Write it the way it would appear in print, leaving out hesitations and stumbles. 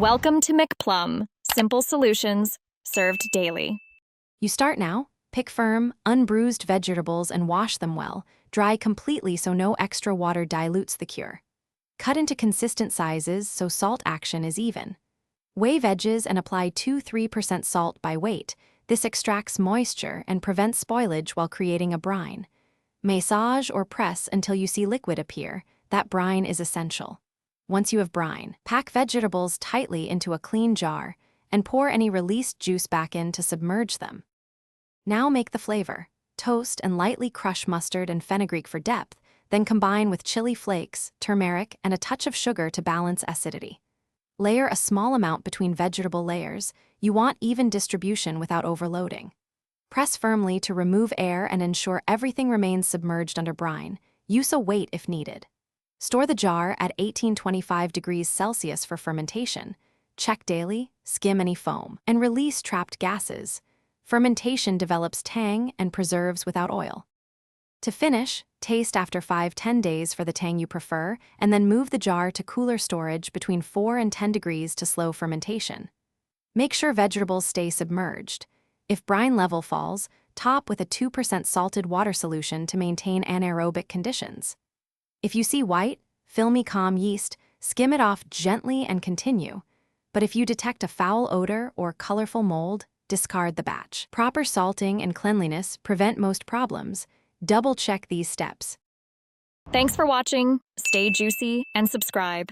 Welcome to McPlum, simple solutions served daily. You start now. Pick firm, unbruised vegetables and wash them well. Dry completely so no extra water dilutes the cure. Cut into consistent sizes so salt action is even. Weigh veggies and apply 2–3% salt by weight. This extracts moisture and prevents spoilage while creating a brine. Massage or press until you see liquid appear. That brine is essential. Once you have brine, pack vegetables tightly into a clean jar and pour any released juice back in to submerge them. Now make the flavor. Toast and lightly crush mustard and fenugreek for depth, then combine with chili flakes, turmeric, and a touch of sugar to balance acidity. Layer a small amount between vegetable layers. You want even distribution without overloading. Press firmly to remove air and ensure everything remains submerged under brine. Use a weight if needed. Store the jar at 18–25 degrees Celsius for fermentation. Check daily, skim any foam, and release trapped gases. Fermentation develops tang and preserves without oil. To finish, taste after 5–10 days for the tang you prefer, and then move the jar to cooler storage between 4 and 10 degrees to slow fermentation. Make sure vegetables stay submerged. If brine level falls, top with a 2% salted water solution to maintain anaerobic conditions. If you see white, filmy calm yeast, skim it off gently and continue. But if you detect a foul odor or colorful mold, discard the batch. Proper salting and cleanliness prevent most problems. Double-check these steps. Thanks for watching. Stay juicy and subscribe.